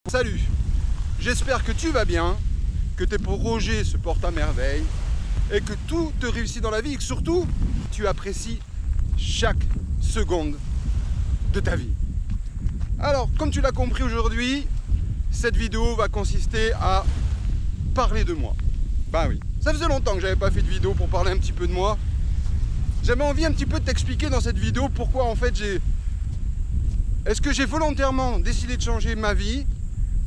Salut, j'espère que tu vas bien, que tes projets se portent à merveille et que tout te réussit dans la vie et que surtout tu apprécies chaque seconde de ta vie. Alors, comme tu l'as compris aujourd'hui, cette vidéo va consister à parler de moi. Bah oui, ça faisait longtemps que j'avais pas fait de vidéo pour parler un petit peu de moi. J'avais envie un petit peu de t'expliquer dans cette vidéo pourquoi en fait est-ce que j'ai volontairement décidé de changer ma vie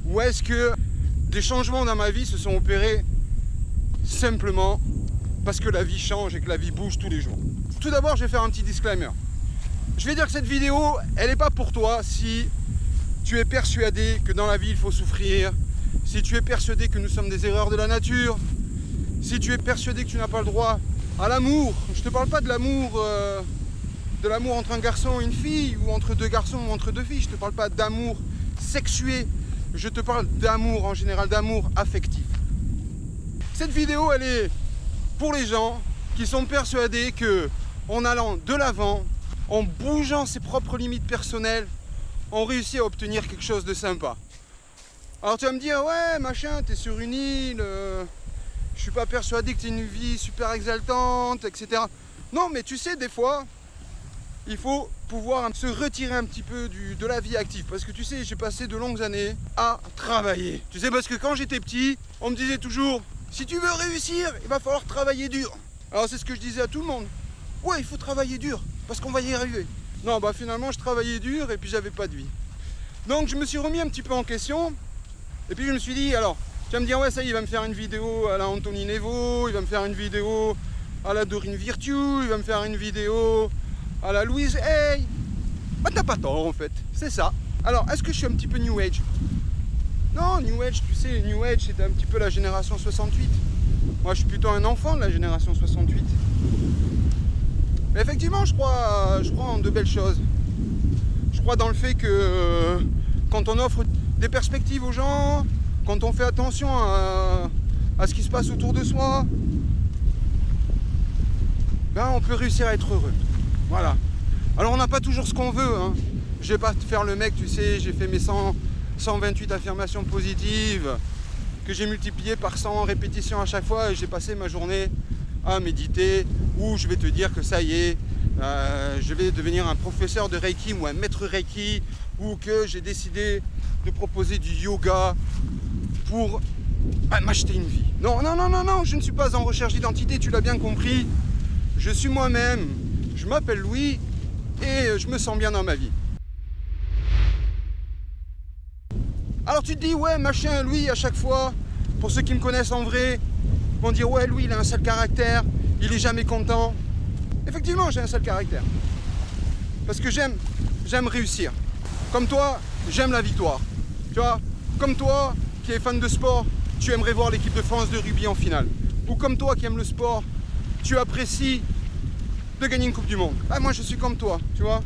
ou est-ce que des changements dans ma vie se sont opérés simplement parce que la vie change et que la vie bouge tous les jours. Tout d'abord, je vais faire un petit disclaimer. Je vais dire que cette vidéo, elle n'est pas pour toi si tu es persuadé que dans la vie il faut souffrir, si tu es persuadé que nous sommes des erreurs de la nature, si tu es persuadé que tu n'as pas le droit à l'amour. Je ne te parle pas de l'amour entre un garçon et une fille, ou entre deux garçons ou entre deux filles. Je ne te parle pas d'amour sexué, je te parle d'amour en général, d'amour affectif. Cette vidéo, elle est pour les gens qui sont persuadés que en allant de l'avant, en bougeant ses propres limites personnelles, on réussit à obtenir quelque chose de sympa. Alors tu vas me dire, ouais machin, t'es sur une île, je suis pas persuadé que tu aies une vie super exaltante, etc. Non, mais tu sais, des fois, il faut pouvoir se retirer un petit peu de la vie active. Parce que tu sais, j'ai passé de longues années à travailler. Tu sais, parce que quand j'étais petit, on me disait toujours, si tu veux réussir, il va falloir travailler dur. Alors c'est ce que je disais à tout le monde. Ouais, il faut travailler dur, parce qu'on va y arriver. Non, bah finalement, je travaillais dur et puis j'avais pas de vie. Donc je me suis remis un petit peu en question. Et puis je me suis dit, alors, tu vas me dire, ouais, ça, il va me faire une vidéo à la Anthony Nevo, il va me faire une vidéo à la Dorine Virtue, il va me faire une vidéo à la Louise Hay. Bah, t'as pas tort, en fait, c'est ça. Alors, est-ce que je suis un petit peu New Age? Non, New Age, tu sais, New Age, c'était un petit peu la génération 68. Moi, je suis plutôt un enfant de la génération 68. Mais effectivement, je crois en de belles choses. Je crois dans le fait que quand on offre des perspectives aux gens, quand on fait attention à ce qui se passe autour de soi, ben on peut réussir à être heureux. Voilà. Alors on n'a pas toujours ce qu'on veut, hein. Je vais pas te faire le mec, tu sais, j'ai fait mes 128 affirmations positives, que j'ai multiplié par 100 répétitions à chaque fois, et j'ai passé ma journée à méditer, ou je vais te dire que ça y est, je vais devenir un professeur de Reiki ou un maître Reiki, ou que j'ai décidé de proposer du yoga pour m'acheter une vie. Non, non, non, non, non, je ne suis pas en recherche d'identité, tu l'as bien compris. Je suis moi-même, je m'appelle Louis et je me sens bien dans ma vie. Alors tu te dis, ouais, machin, Louis, à chaque fois, pour ceux qui me connaissent en vrai, vont dire, ouais, Louis, il a un sale caractère, il est jamais content. Effectivement, j'ai un sale caractère. Parce que j'aime réussir. Comme toi, j'aime la victoire. Tu vois, comme toi, qui es fan de sport, tu aimerais voir l'équipe de France de rugby en finale. Ou comme toi qui aime le sport, tu apprécies de gagner une Coupe du Monde. Ah, moi je suis comme toi, tu vois.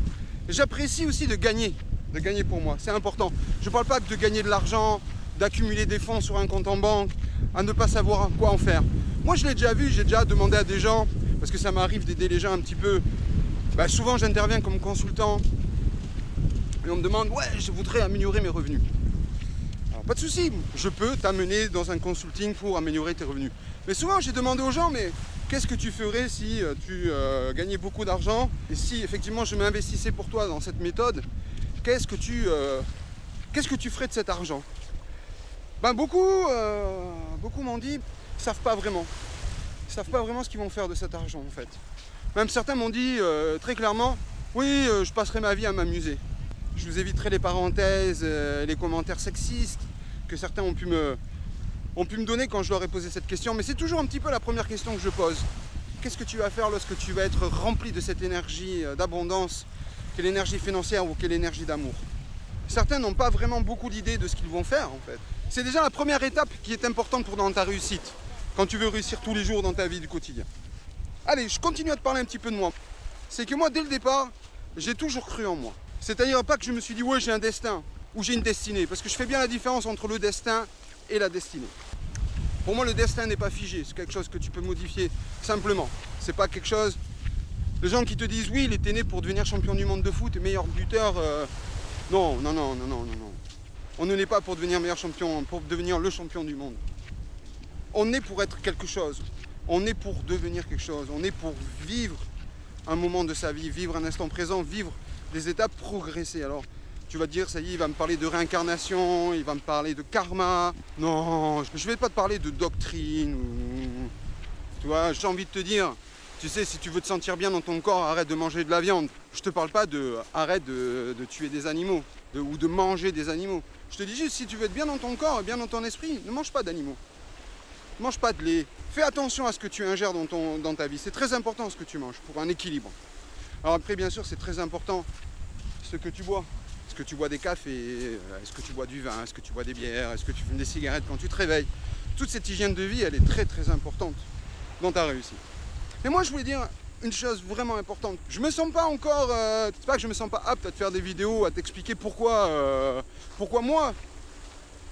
J'apprécie aussi de gagner pour moi, c'est important. Je ne parle pas de gagner de l'argent, d'accumuler des fonds sur un compte en banque, à ne pas savoir quoi en faire. Moi je l'ai déjà vu, j'ai déjà demandé à des gens, parce que ça m'arrive d'aider les gens un petit peu. Bah, souvent j'interviens comme consultant, et on me demande, ouais, je voudrais améliorer mes revenus. Alors, pas de souci, je peux t'amener dans un consulting pour améliorer tes revenus. Mais souvent, j'ai demandé aux gens, mais qu'est-ce que tu ferais si tu gagnais beaucoup d'argent et si effectivement je m'investissais pour toi dans cette méthode, qu'est-ce que tu ferais de cet argent? Ben, beaucoup m'ont dit, ils savent pas vraiment. Ils savent pas vraiment ce qu'ils vont faire de cet argent, en fait. Même certains m'ont dit très clairement, oui, je passerai ma vie à m'amuser. Je vous éviterai les parenthèses, les commentaires sexistes que certains ont pu me donner quand je leur ai posé cette question. Mais c'est toujours un petit peu la première question que je pose. Qu'est-ce que tu vas faire lorsque tu vas être rempli de cette énergie d'abondance, qu'est l'énergie financière ou qu'est l'énergie d'amour? Certains n'ont pas vraiment beaucoup d'idées de ce qu'ils vont faire, en fait. C'est déjà la première étape qui est importante pour dans ta réussite, quand tu veux réussir tous les jours dans ta vie du quotidien. Allez, je continue à te parler un petit peu de moi. C'est que moi, dès le départ, j'ai toujours cru en moi. C'est-à-dire pas que je me suis dit, ouais, j'ai un destin ou j'ai une destinée, parce que je fais bien la différence entre le destin et la destinée. Pour moi, le destin n'est pas figé, c'est quelque chose que tu peux modifier simplement. C'est pas quelque chose... Les gens qui te disent, oui, il était né pour devenir champion du monde de foot et meilleur buteur, non, non, non, non, non, non, non. On ne l'est pas pour devenir meilleur champion, pour devenir le champion du monde. On est pour être quelque chose. On est pour devenir quelque chose. On est pour vivre un moment de sa vie, vivre un instant présent, vivre des étapes, progresser. Alors, tu vas te dire, ça y est, il va me parler de réincarnation, il va me parler de karma. Non, je ne vais pas te parler de doctrine. Tu vois, j'ai envie de te dire, tu sais, si tu veux te sentir bien dans ton corps, arrête de manger de la viande. Je te parle pas de arrête de tuer des animaux ou de manger des animaux. Je te dis juste, si tu veux être bien dans ton corps et bien dans ton esprit, ne mange pas d'animaux. Ne mange pas de lait. Fais attention à ce que tu ingères dans ta vie. C'est très important ce que tu manges pour un équilibre. Alors après, bien sûr, c'est très important ce que tu bois. Est-ce que tu bois des cafés? Est-ce que tu bois du vin? Est-ce que tu bois des bières? Est-ce que tu fumes des cigarettes quand tu te réveilles? Toute cette hygiène de vie, elle est très très importante dans ta réussite. Et moi, je voulais dire une chose vraiment importante. Je me sens pas encore... c'est pas que je me sens pas apte à te faire des vidéos, à t'expliquer pourquoi moi,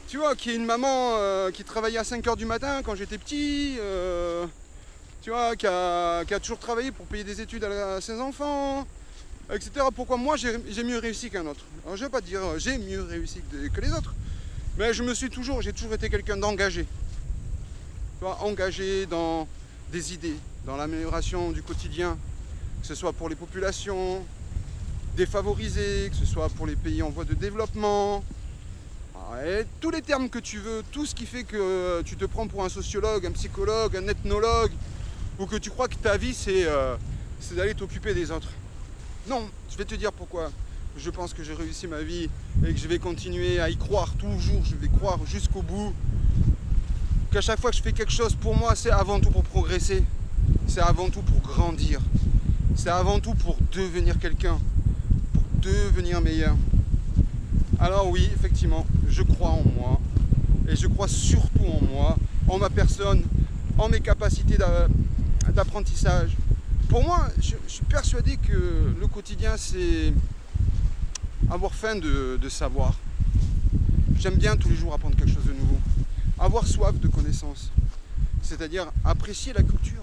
tu vois, qui est une maman qui travaillait à 5 h du matin quand j'étais petit, tu vois, qui a toujours travaillé pour payer des études à ses enfants, etc. Pourquoi moi j'ai mieux réussi qu'un autre. Alors je vais pas te dire j'ai mieux réussi que les autres, mais j'ai toujours été quelqu'un d'engagé. Tu vois, engagé dans des idées, dans l'amélioration du quotidien, que ce soit pour les populations défavorisées, que ce soit pour les pays en voie de développement. Et tous les termes que tu veux, tout ce qui fait que tu te prends pour un sociologue, un psychologue, un ethnologue, ou que tu crois que ta vie c'est d'aller t'occuper des autres. Non, je vais te dire pourquoi je pense que j'ai réussi ma vie et que je vais continuer à y croire toujours, je vais croire jusqu'au bout. Qu'à chaque fois que je fais quelque chose, pour moi, c'est avant tout pour progresser, c'est avant tout pour grandir, c'est avant tout pour devenir quelqu'un, pour devenir meilleur. Alors oui, effectivement, je crois en moi, et je crois surtout en moi, en ma personne, en mes capacités d'apprentissage. Pour moi, je suis persuadé que le quotidien, c'est avoir faim de savoir. J'aime bien tous les jours apprendre quelque chose de nouveau. Avoir soif de connaissances, c'est-à-dire apprécier la culture.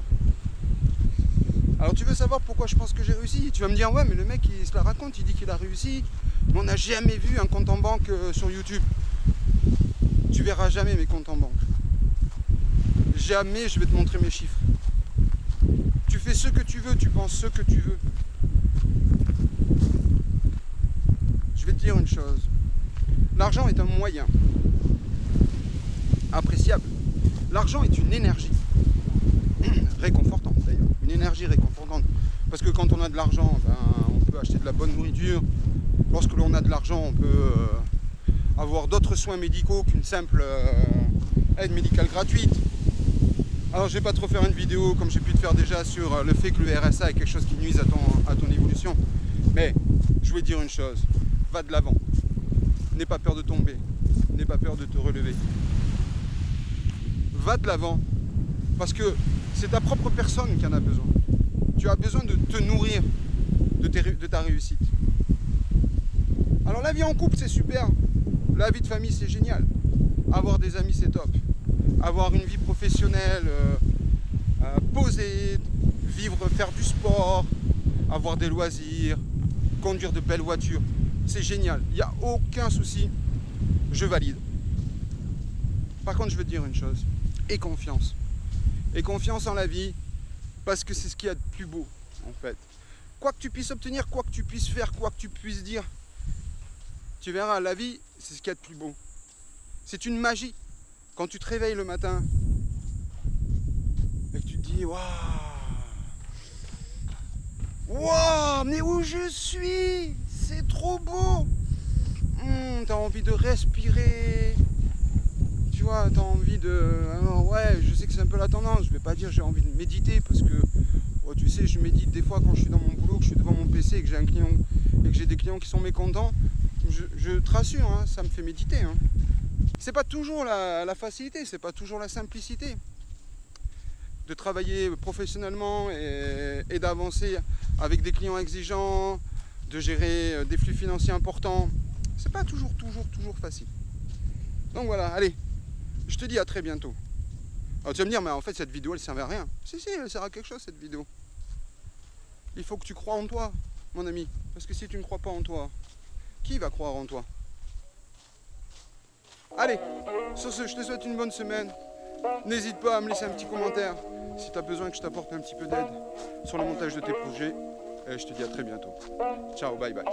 Alors tu veux savoir pourquoi je pense que j'ai réussi? Tu vas me dire, ouais mais le mec il se la raconte, il dit qu'il a réussi, mais on n'a jamais vu un compte en banque sur YouTube. Tu verras jamais mes comptes en banque. Jamais je vais te montrer mes chiffres. Tu fais ce que tu veux, tu penses ce que tu veux. Je vais te dire une chose. L'argent est un moyen appréciable. L'argent est une énergie réconfortante d'ailleurs, une énergie réconfortante. Parce que quand on a de l'argent, on peut acheter de la bonne nourriture. Lorsque l'on a de l'argent, on peut avoir d'autres soins médicaux qu'une simple aide médicale gratuite. Alors je vais pas te refaire une vidéo comme j'ai pu te faire déjà sur le fait que le RSA est quelque chose qui nuise à ton évolution. Mais je vais te dire une chose, va de l'avant. N'aie pas peur de tomber, n'aie pas peur de te relever. Va de l'avant, parce que c'est ta propre personne qui en a besoin. Tu as besoin de te nourrir de ta réussite. Alors la vie en couple c'est super, la vie de famille c'est génial, avoir des amis c'est top, avoir une vie professionnelle posée, vivre, faire du sport, avoir des loisirs, conduire de belles voitures, c'est génial, il n'y a aucun souci, je valide. Par contre je veux te dire une chose, aie confiance en la vie, parce que c'est ce qu'il y a de plus beau en fait. Quoi que tu puisses obtenir, quoi que tu puisses faire, quoi que tu puisses dire, tu verras, la vie, c'est ce qu'il y a de plus beau. C'est une magie. Quand tu te réveilles le matin et que tu te dis, waouh, waouh, mais où je suis, c'est trop beau. T'as envie de respirer. Tu vois, t'as envie de... Alors, ouais, je sais que c'est un peu la tendance. Je vais pas dire j'ai envie de méditer parce que, oh, tu sais, je médite des fois quand je suis dans mon boulot, que je suis devant mon PC et que j'ai un client et que j'ai des clients qui sont mécontents. Je te rassure, hein, ça me fait méditer. Hein. C'est pas toujours la facilité, c'est pas toujours la simplicité de travailler professionnellement et d'avancer avec des clients exigeants, de gérer des flux financiers importants. C'est pas toujours facile. Donc voilà, allez, je te dis à très bientôt. Alors tu vas me dire, mais en fait cette vidéo elle servait à rien. Si, elle sert à quelque chose cette vidéo. Il faut que tu crois en toi, mon ami. Parce que si tu ne crois pas en toi, qui va croire en toi? Allez, sur ce, je te souhaite une bonne semaine. N'hésite pas à me laisser un petit commentaire si tu as besoin que je t'apporte un petit peu d'aide sur le montage de tes projets. Et je te dis à très bientôt. Ciao, bye bye.